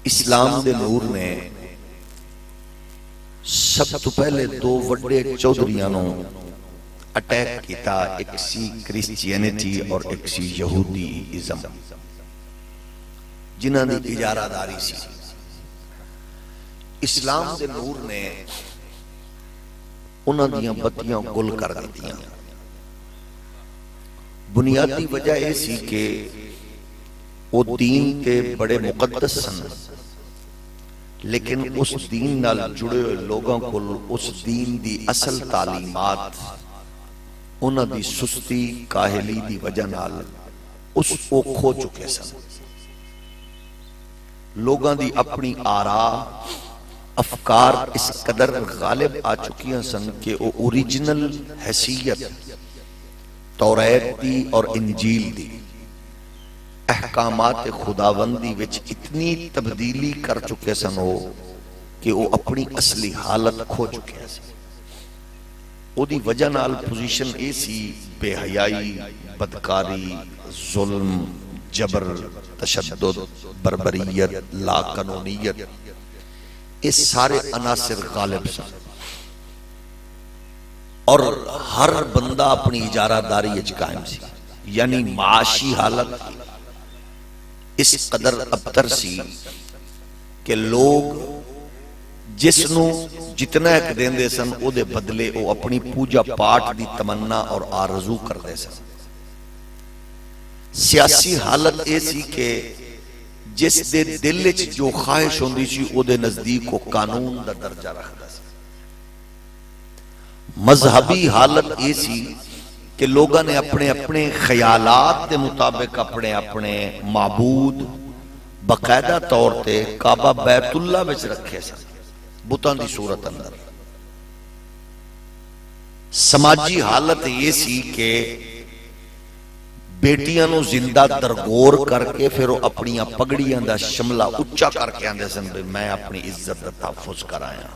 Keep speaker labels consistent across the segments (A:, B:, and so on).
A: اسلام دے نور نے سب تو پہلے دو وڈے چودھریاں نو اٹیک کیتا، ایک سی کرسچینٹی اور ایک سی یہودی ازم، جنہاں دی اجارہ داری سی۔ اسلام دے نور نے انہاں دیاں بتیاں گل کر دیتیاں۔ بنیادی وجہ یہ سی کہ وہ دین تے بڑے مقدس سن، لیکن اس دین نال جڑے ہوئے لوگوں کو اس دین دی اصل تعلیمات انہاں دی سستی کاہلی دی وجہ نال اس کو کھو چکے سن۔ لوگاں دی اپنی آراء افکار اس قدر غالب آ چکیاں سن کہ وہ اوریجنل حیثیت توریت دی اور انجیل دی احکامات خداوندی وچ اتنی تبدیلی کر چکے سن ہو کہ وہ اپنی اصلی حالت کھو چکے سن۔ او دی وجہ نال پوزیشن اے سی بے حیائی، بدکاری، ظلم، جبر، تشدد، بربریت، لا قانونیت، یہ سارے عناصر غالب سن، اور ہر بندہ اپنی اجارہ داری اچ قائم سی، یعنی معاشی حالت اس قدر ابتر سی کہ لوگ جس نو جتنا ایک دیندے سن او دے بدلے او اپنی پوجا پاٹ دی تمنا اور آرزو کر دے سن۔ سیاسی حالت ایسی کہ جس دے دل وچ جو خواہش ہوندی سی او دے نزدیک کو قانون دا درجہ رکھدا سی۔ مذہبی حالت ایسی کہ لوگاں نے اپنے اپنے خیالات دے مطابق اپنے اپنے معبود باقاعدہ طور تے کعبہ بیت اللہ وچ رکھے سن، بتاں دی صورت اندر۔ سماجی حالت یہ سی کہ بیٹیاں نو زندہ درگور کر کے پھر وہ اپنی پگڑیاں دا شملہ اچھا کر کے آندے سن بھی میں اپنی عزت دا تحفظ کرایا۔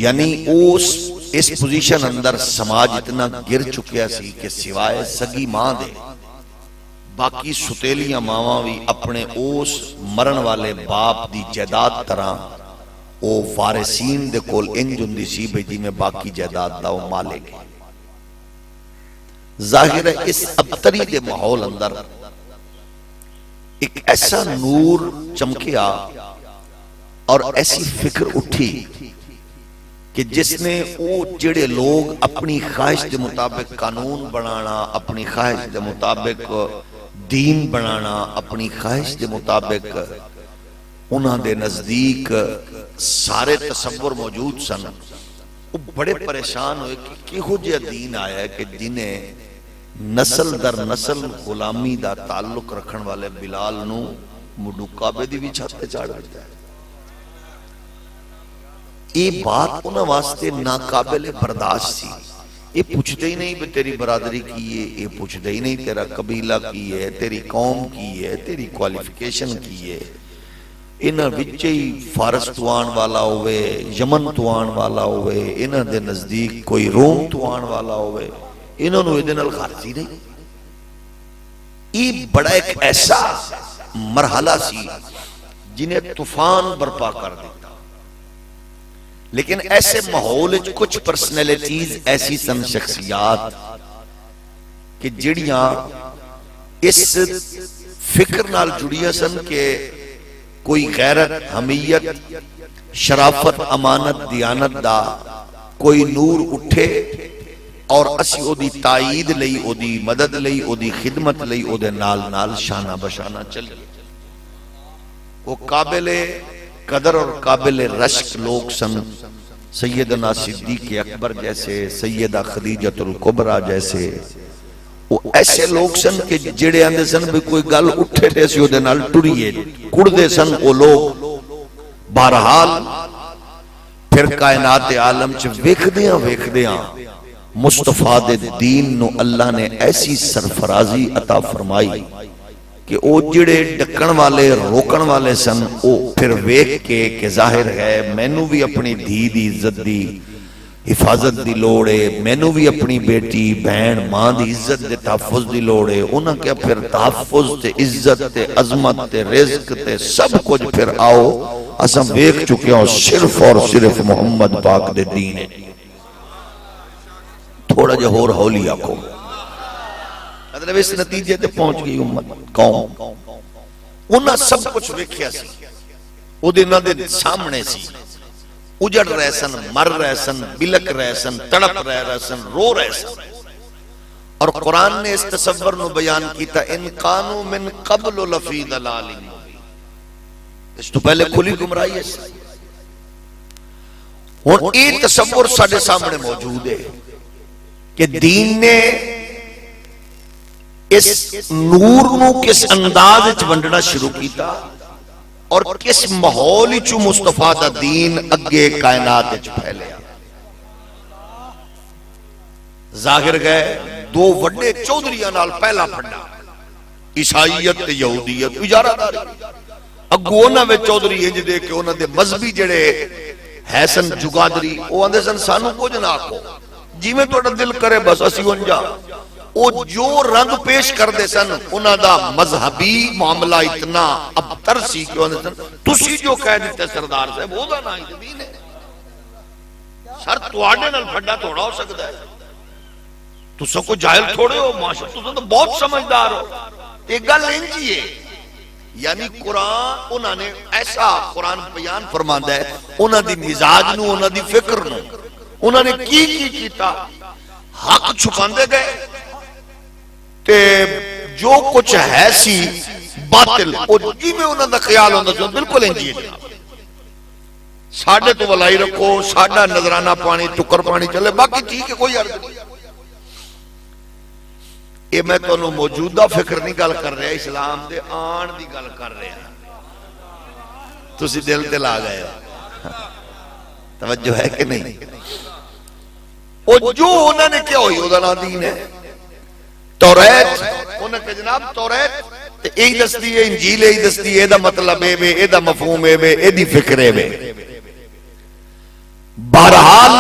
A: یعنی اس پوزیشن اندر سماج اتنا گر چکیا سی کہ سوائے سگی ماں دے باقی ستیلیاں ماواں بھی اپنے اس مرن والے باپ دی جائیداد طرح او وارثین دے کول انج ہوندی سی بھئی جی میں باقی جائیداد دا او مالک ہے۔ ظاہر ہے اس ابتری دے ماحول اندر ایک ایسا نور چمکیا اور ایسی فکر اٹھی کہ جس نے وہ جڑے لوگ اپنی خواہش دے مطابق قانون بنانا، اپنی خواہش دے مطابق دین بنانا، اپنی خواہش دے مطابق انہاں دے نزدیک سارے تصور موجود سن، وہ بڑے پریشان ہوئے کہ کیہو جہا دین آیا ہے کہ جنہیں نسل در نسل غلامی دا تعلق رکھن والے بلال نو مڈو کعبے دی بھی چھت پہ چاڑ دیتا ہے۔ یہ بات انہاں واسطے ناقابل برداشت سی۔ یہ پوچھتے ہی نہیں بھی تیری برادری کی ہے، یہ پوچھتے ہی نہیں تیرا قبیلہ کی ہے، تیری قوم کی ہے، تیری کوالیفیکیشن کی ہے۔ انہاں وچے ہی فارس توان والا ہوئے، یمن توان والا ہوئے، انہاں دے نزدیک کوئی روم توان والا ہوئے، انہوں نے ادھے نال غارضی نہیں۔ یہ بڑا ایک ایسا مرحلہ سی جنہیں طوفان برپا کر دیتا۔ لیکن ایسے ماحول کچھ پرسنیلٹیز ایسی سن، شخصیات کہ جڑیاں اس فکر نال جڑیاں سن کہ کوئی غیرت، حمیت، شرافت، امانت، دیانت دا کوئی نور اٹھے اور اسی او دی تائید لئی، او دی مدد لئی، او دی خدمت لئی، او دے نال نال شانہ بشانہ چلی۔ وہ قابل قدر اور قابل رشک لوگ سن، سیدنا صدیق اکبر جیسے، سیدہ خدیجۃ الکبریٰ جیسے، وہ ایسے لوگ سن کہ جڑے آندے سن بھی کوئی گل اٹھے تے سی دے نال ٹریے، کڑ دے سن وہ لوگ۔ بہرحال پھر کائنات عالم چ ویکھ دیاں مصطفیٰ دے دین نو اللہ نے ایسی سرفرازی عطا فرمائی کہ او جڑے ڈکن والے روکن والے سن او پھر ویکھ کے کہ ظاہر ہے میں نو بھی اپنی دھی دی عزت دی حفاظت دی لوڑ ہے، مینوں بھی اپنی بیٹی بہن ماں دی عزت دے تحفظ دی لوڑ ہے، انہاں کیا پھر تحفظ تے عزت تے عظمت تے رزق تے سب کچھ پھر آؤ اساں ویکھ چکے ہوں صرف اور صرف محمد پاک دے دین ہے۔ تھوڑا جا ہور ہولی آکو، مطلب اس نتیجے تے پہنچ گئی امت قوم، انہاں سب کچھ ویکھیا سی، او دے نہ دے سامنے سی، اجڑ رہے سن، مر رہے سن، بلک رہے سن، تڑپ رہے سن، رو رہے سن، اور قرآن نے اس تصور نو بیان کیتا ان کانوا من قبل لفی ضلال مبین، اس تو پہلے کھلی گمراہی ہے۔ اور یہ تصور ساڈے سامنے موجود ہے کہ دین نے اس نور نو کس انداز وچ ونڈنا شروع کیتا اور کس ماحول چو مصطفیٰ دا دین اگے کائنات وچ پھیلیا۔ ظاہر گئے دو وڈے چودھریاں نال پہلا پھڈا، عیسائیت تے یہودیت، اجارہ داری، اگو انہاں وچ چودھری انج دے کہ انہاں دے مذہبی جڑے ہے سن جگادری، او آندے سن سانو کچھ نہ آکھو، جویں تہاڈا دل کرے بس اسی اونجا۔ او جو رنگ پیش کر دے سن انہاں دا مذہبی معاملہ اتنا ابتر سی کہ انہاں سن تسی جو کہہ دیتے سردار صاحب وہ دا نا ہی دین ہے، سر تواڈے نال پھڈا تھوڑا ہو سکتا ہے، تساں کو جاہل تھوڑے ہو، ماشاءاللہ تساں تو بہت سمجھدار ہو۔ ایک گل انجی ہے، یعنی قرآن انہاں نے ایسا قرآن بیان فرماندا ہے انہاں دی مزاج نو، انہاں دی فکر نو، انہاں نے کی کیتا، حق چھپاندے گئے تے جو کچھ ہے سی باطل او جی میں انہاں دا خیال ہوندا سی بالکل انجی ہے، ساڈے تو ولائی رکھو، ساڈا نظرانہ پانی ٹکر پانی چلے، باقی ٹھیک ہے کوئی عرض نہیں۔ یہ میں تو موجودہ فکر نہیں گل کر رہا، اسلام دے آن دی گل کر رہا، تسی دل تے لا گئے ہو، توجہ ہے کہ نہیں؟ او جو انہوں نے کیا ہوئی او نا دین ہے، توریت انہوں نے جناب توریت ای دستی ہے، انجیل ای دستی ہے، دا مطلب ہے بے، دا مفہوم ہے بے، دی فکر ہے بے۔ بہرحال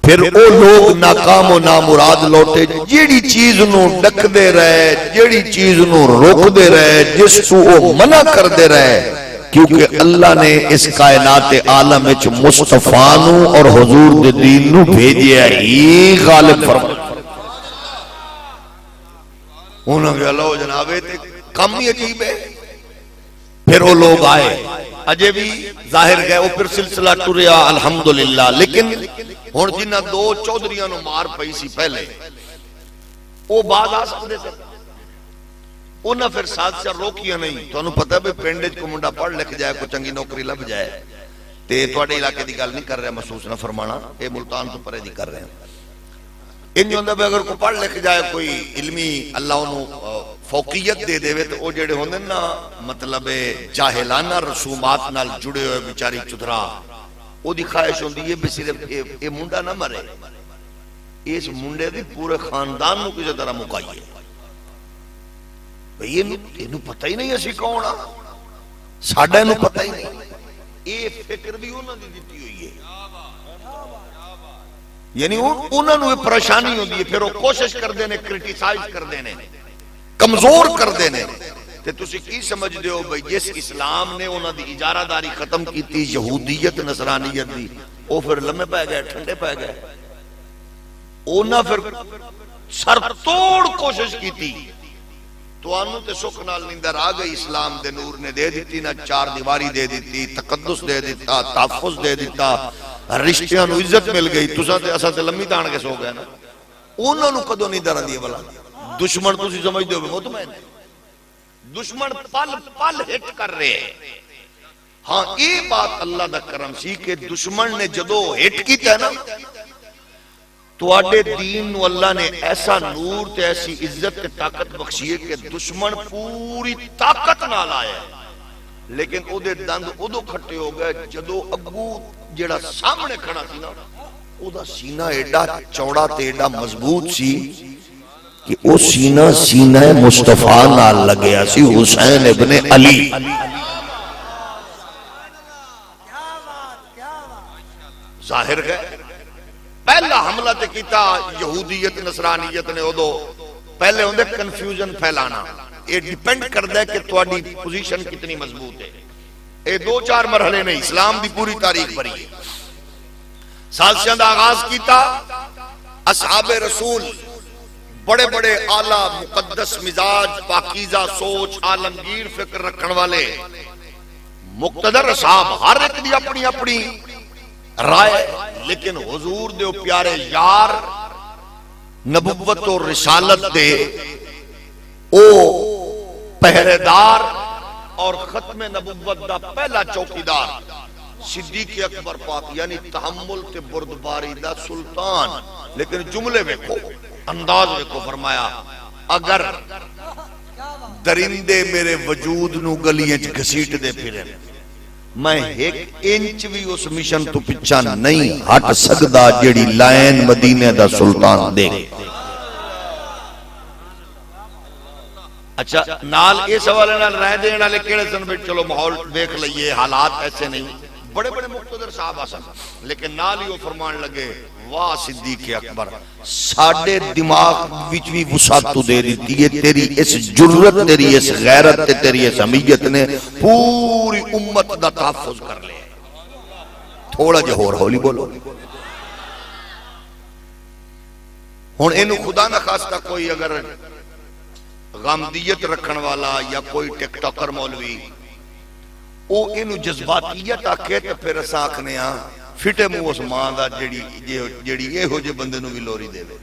A: پھر او لوگ ناکام و نامراد لوٹے جیڑی چیز نو ڈک دے رہے، جیڑی چیز نو روک دے رہے، جس تو او منع کر دے رہے، کیونکہ اللہ نے اس کائنات عالم وچ مصطفیٰ نو اور حضور دے دین نو بھیجیا ہی غالب فرما۔ انہوں نے اللہ جنابے تے کم ہی عجیب ہے۔ پھر وہ لوگ آئے، اجے بھی ظاہر گئے، وہ پھر سلسلہ ٹریا الحمدللہ، لیکن ہن جنہ دو چودھریاں نو مار پئی سی پہلے وہ بعد آ سکتے تھے، انہاں پھر ساتھ سے روکیاں نہیں۔ تو انہوں پتہ ہے پنڈ وچ کو منڈا پڑھ لکھ جائے، کوئی چنگی نوکری لب جائے تے تواڈے علاقے دی گل نہیں کر رہا، محسوس نہ فرمانا، اے ملتان تو پرے دی کر رہے ہیں۔ ان ہوندے بھی اگر کوئی پڑھ لکھ جائے، کوئی علمی اللہ انہوں فوقیت دے دے تو او جڑے ہوندے نا مطلب جاہلانہ رسومات نال جڑے ہوئے بیچاری چترا، او دی خواہش ہوندی ہے بھی صرف اے منڈا نہ مرے، اس منڈے دی پورے خاندان نو کسی طرح مکائیے، بھئی اینو پتہ ہی نہیں اسی کون آ، ساڈا اینو پتہ ہی نہیں۔ اے فکر بھی انہاں دی دتی ہوئی ہے، یعنی انہوں نے پریشانی ہوندی ہے، پھر وہ کوشش کر دینے، کرٹیسائز کر دینے، کمزور کر دینے۔ تے تسی کی سمجھ دے ہو بھئی جس اسلام نے انہوں دی اجارہ داری ختم کی تھی، یہودیت نصرانیت دی، وہ پھر لمحے پہ گئے، ٹھنڈے پہ گئے، انہوں پھر سر توڑ کوشش کی تھی، تو انہوں تے سکھ نال نیندر آ گئی، اسلام دے نور نے دے دیتی، نہ چار دیواری دے دیتی، تقدس دے دیتا، تحفظ دے دیتا، رشتیاں نو عزت مل گئی، تساں تے اساں تے لمبی تان کے سو گئے نا۔ انہوں نے کدوں نہیں ڈر دی بلا، دشمن تسی سمجھ دے ہو مطمئن، دشمن پل پل ہٹ کر رہے ہیں۔ ہاں یہ بات اللہ دا کرم سی کہ دشمن نے جدو ہٹ کیتا ہے نا، تو آڈے دین نو اللہ نے ایسا نور تے ایسی عزت تے طاقت بخشیے کہ دشمن پوری طاقت نہ لائے، لیکن او دے دند ادو کھٹے ہو گئے جدو اگو جڑا سامنے کھڑا سی نا، او دا سینہ ایڈا چوڑا تے ایڈا مضبوط سی کہ او سینہ مصطفیٰ نال لگیا سی، حسین ابن علی۔ ظاہر ہے پہلا حملہ تے کیتا یہودیت نصرانیت نے ادو پہلے ہوندے کنفیوژن پھیلانا. یہ ڈیپینڈ کرتا ہے کہ تہاڈی پوزیشن کتنی مضبوط ہے. یہ دو چار مرحلے نہیں، اسلام دی پوری تاریخ بھری ہے. سازشاں دا آغاز کیتا اصحاب رسول، بڑے بڑے اعلیٰ مقدس مزاج، پاکیزہ سوچ، عالمگیر فکر رکھن والے مقتدر اصحاب، ہر ایک دی اپنی اپنی رائے، لیکن حضور دے پیارے یار نبوت و رسالت دے او پہرے دار اور ختم نبوت دا پہلا چوکیدار صدیق اکبر پاک، یعنی تحمل تے بردباری دا سلطان. لیکن جملے ویکھو، انداز ویکھو، فرمایا اگر درندے میرے وجود نو گلیاں چ گھسیٹ دے پھرے، میں ایک انچ بھی اس مشن تو پچھا نہیں ہٹ سکدا جیڑی لائن مدینے دا سلطان دے. اچھا نال اس حوالے نال رہ دینا لے کیڑے سن بھی چلو ماحول دیکھ لئیے، حالات ایسے نہیں. بڑے بڑے مقتدر صاحب آسن، لیکن نال ہی وہ فرمان لگے واہ صدیق اکبر، ساڑھے دماغ وچ بھی وسعت تو دے دیتی ہے، تیری اس جرت، تیری اس غیرت، تیری اس حمیت نے پوری امت دا تحفظ کر لے. تھوڑا جہور ہولی بولو. ہن اینو خدا نہ خواستہ کوئی اگر غامدیت رکھن والا یا کوئی ٹک ٹاکر مولوی او اینو جذباتیت آکھے تو پھر اساں آکھنے ہاں فٹے منہ اس ماں دا جیڑی اے ہو جے بندے نو بھی لوری دے دے.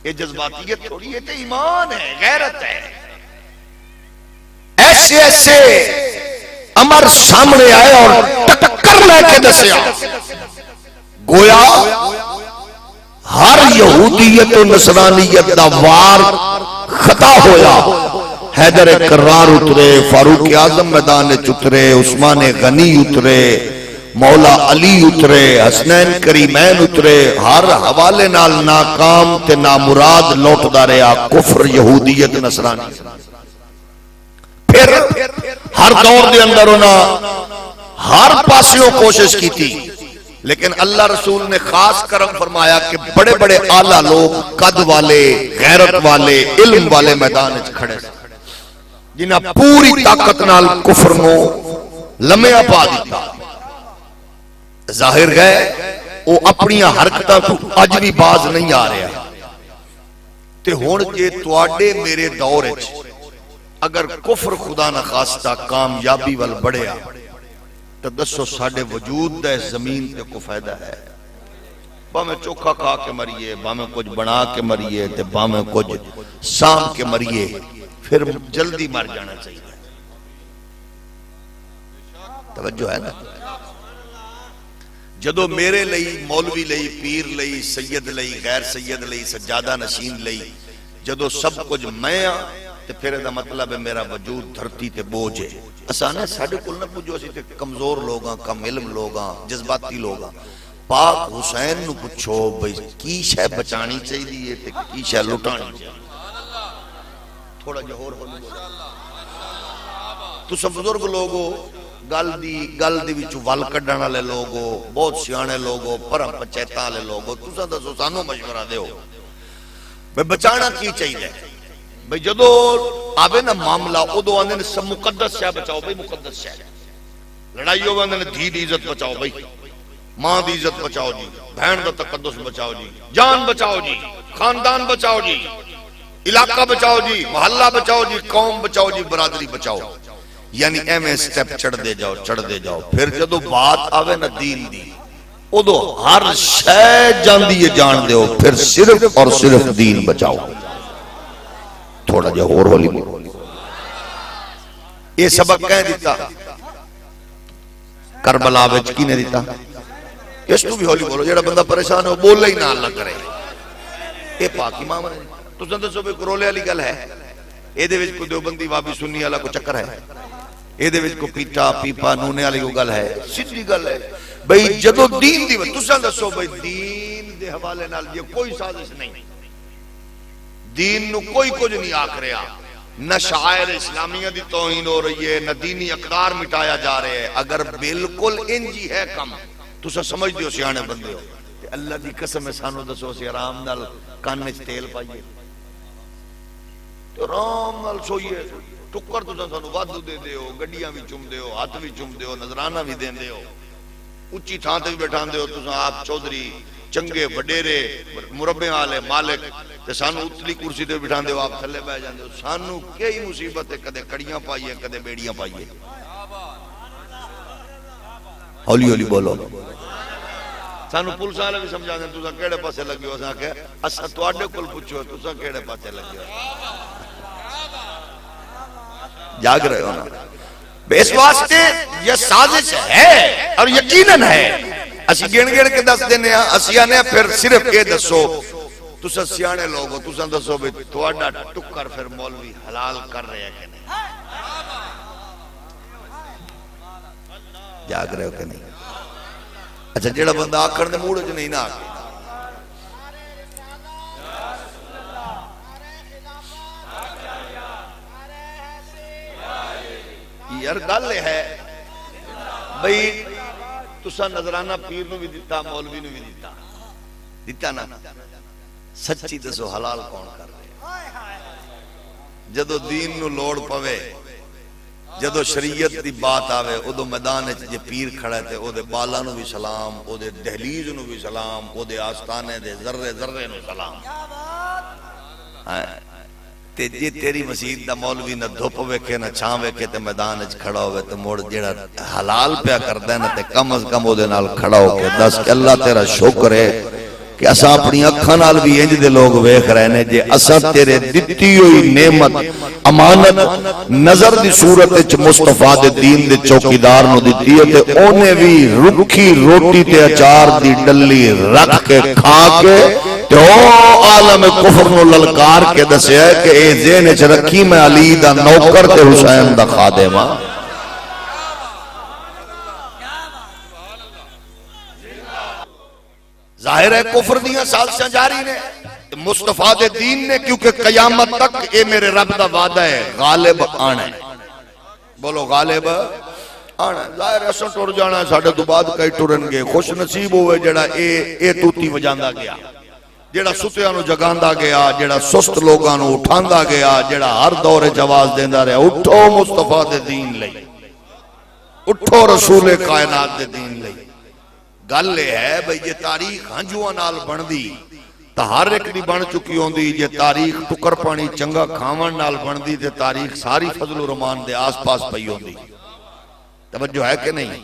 A: یہ جذباتیت تھوڑی ہے، تے ایمان ہے، غیرت ہے. ایسے ایسے امر سامنے آئے اور ٹکر لے کے دسیا، گویا ہر یہودیت و نصرانیت دا وار خطا ہویا. حیدر کرار اترے، فاروق اعظم میدان اترے، عثمان غنی اترے، مولا علی اترے، حسنین کریمین اترے، ہر حوالے نال ناکام تے نامراد لوٹ دا رہا کفر یہودیت نصرانی. پھر ہر دور دے اندر انہاں ہر پاسیوں کوشش کی تھی، لیکن اللہ رسول نے خاص کرم فرمایا کہ بڑے بڑے اعلیٰ لوگ، قد والے، غیرت والے، علم والے میدان وچ کھڑے جنہاں پوری طاقت نال کفر نو لمحہ پا دیتا. ظاہر گئے وہ اپنی حرکتاں تو اج بھی باز نہیں آ رہا. تے ہن جے تواڈے میرے دور وچ اگر کفر خدا نہ خواستہ کامیابی ول بڑھیا تو دسو ساڈے وجود دا اس زمین تے کو فائدہ ہے؟ باہیں چوکھا کھا کے مریے، باہیں کچھ بنا کے مریے، تے باہیں کچھ سام کے مریے، پھر جلدی مر جانا چاہیے. توجہ ہے نا؟ جدو میرے لئی، مولوی لئی، پیر لئی، سید لئی، غیر سید لئی، سجادہ نشین لئی جدو سب کچھ میں تے پھر دا مطلب ہے میرا وجود دھرتی تے بوجھ ہے. اسانے ساڑھے کل نہ پوچھو اسی تے کمزور لوگاں، کم علم لوگاں، جذباتی لوگاں. پاک حسین نو پوچھو بھئی کی شے بچانی چاہیے تے کی شے لٹانی چاہیے. تھوڑا جہور ہو لگو. تو سب بزرگ لوگو گل دی وچوں ول کڈن والے لوگو، بہت سیانے لوگو، پرم پنچایتاں والے لوگو، تساں دسو سانو مشورہ دیو بھئی بچانا کی چاہیے. بھئی جدو آوے نا معاملہ ادو آندے نے سب مقدس شے بچاؤ بھئی، مقدس شے. لڑائی ہو آندے نے دھی دی عزت بچاؤ بھئی، ماں دی عزت بچاؤ جی، بہن دا تقدس بچاؤ جی، جان بچاؤ جی، خاندان بچاؤ جی، علاقہ بچاؤ جی، محلہ بچاؤ جی، قوم بچاؤ جی، برادری بچاؤ. یعنی ایمیں سٹیپ چڑھ دے جاؤ. پھر جدو بات آوے نا دین دی ادو ہر شے جان دیئے جان دیو، پھر صرف اور صرف دین بچاؤ. تھوڑا جا اور ہولی بولو. یہ سبق کہہ دیتا کربلا وچ کی نے دیتا؟ اس تو بھی ہولی بولو. جیڑا بندہ پریشان ہے وہ بولے ہی نہ اللہ کرے. یہ پاک امام ہے. تو سندر سو بے کرولے علی گل ہے. یہ دے وچ کو دیوبندی وابی سنی والا کو چکر ہے. یہ دے وچ کو پیٹا پیپا نونے والی کو گل ہے. سیدھی گل ہے بھئی جدو دین دی تو سندر سو بھئی دین دے حوالے نال یہ کوئی سازش نہیں. دین نو کوئی کچھ نہیں آکھ رہا. نہ شاعر اسلامیہ دی توہین ہو رہی ہے، نہ دینی اقدار مٹایا جا رہے ہیں. اگر بالکل انجی ہے کم تو سمجھ دیو سیانے بندے ہو. اللہ دی قسم ہے سانو دسو سی آرام نال کان وچ تیل پائیے تو آرام نال سوئیے ٹکر تو سانو وادو دے دیو گڈیاں بھی چم دیو ہاتھ بھی چم دیو نظرانہ بھی دین دیو اچھی تھان تے بھی بیٹھان دیو تو آپ چودھری چنگے وڈیرے مربع والے مالک تے سانو اتلی کرسی تے بٹھان دیو آپ تھلے بیٹھ جاندے ہو سانو کئی مصیبت ہے کدے کڑیاں پائیے کدے بیڑیاں پائیے ہولی ہولی بولو سانو پولیس والے بھی سمجھا دیں تساں کیڑے پاسے لگے ہو اساں کہ اساں تواڈے کول پوچھو تساں کیڑے پاسے لگے ہو جاگ رہے ہو نا اس واسطے یہ سازش ہے اور یقیناً ہے اسی گن گن کے دس دینے ہیں اسی آنے پھر صرف یہ دسو تساں سیانے لوگ ہو تساں دسو بھی تواڈا ٹکر پھر مولوی حلال کر رہے ہیں کہ نہیں جاگ رہے ہو کہ نہیں اچھا جیڑا بندہ آکھر دے موڑے جو نہیں نہ آکھے یار گل ہے بھئی تسا نظرانہ پیر نو بھی دیتا مولوی نو بھی دیتا نا سچی دسو حلال کون کر رہے جدو دین نو لوڑ پوے جدو شریعت دی بات آوے او دو میدان جے پیر کھڑے تھے او دے بالا نو بھی سلام او دے دہلیز نو بھی سلام او دے آستانے دے ذرے ذرے نو سلام تے جے تیری مسجد دا مولوی نہ دھوپ ویکھے نہ چھاں ویکھے تے میدان وچ کھڑا ہوئے تے موڑ جیڑا حلال پیا کردا ہے نا تے کم از کم او دے نال کھڑا ہو کے دس کہ اللہ تیرا شکر ہے کہ اساں اپنی اکھاں نال بھی انج دے لوگ ویکھ رہے نے جے اساں تیرے دتی ہوئی نعمت امانت نظر دی صورت وچ مصطفیٰ دے دین دے چوکیدار نو دتی ہے تے اونے بھی رکھی روٹی تے اچار دی ڈلی رکھ کے کھا کے تے او عالم کفر نو للکار کے دسیا ہے کہ اے ذہن وچ رکھی میں علی دا نوکر تے حسین دا خادم ہاں ظاہر ہے کفر دیاں سازشاں جاری نے مصطفیٰ دے دین نے کیونکہ قیامت تک اے میرے رب دا وعدہ ہے غالب آنا ہے بولو غالب آنا ہے ظاہر ہے سن ٹر جانا ہے ساڑھے دو بعد کئی ٹرن گے خوش نصیب ہوئے جڑا اے توتی وجاندہ گیا جڑا ستیاں نو جگاندہ گیا جڑا سست لوگاں نو اٹھاندہ گیا جڑا ہر دور جواز دیندہ رہا اٹھو مصطفیٰ دے دین لئی اٹھو رسول کائنات دے دین لئی گل لے ہے بھئی یہ تاریخ ہنجوان نال بن دی تا ہر ایک دی بن چکی ہوں دی یہ تاریخ ٹکر پانی چنگا کھاون نال بن دی تے تاریخ ساری فضل و رحمان دے آس پاس پئی ہوں دی توجہ ہے کہ نہیں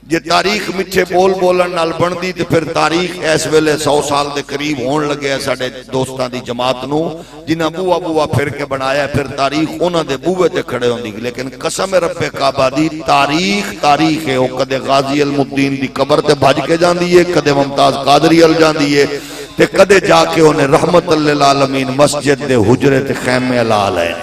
A: یہ تاریخ مٹھے بول بولن نال بن دی تے پھر تاریخ ایس ویلے 100 سال دے قریب ہون لگے ساڑے دوستان دی جماعت نو جنہ بوا بوا پھر کے بنایا پھر تاریخ انہ دے بوے تے کھڑے ہوں دی لیکن قسم رب کعبہ دی تاریخ ہے وہ کدے غازی الدین دی قبر تے بھاج کے جان دیئے کدے ممتاز قادری ال جان دیئے تے کدے جا کے انہیں رحمت للعالمین مسجد دے حجرے تے خیمے لال ہے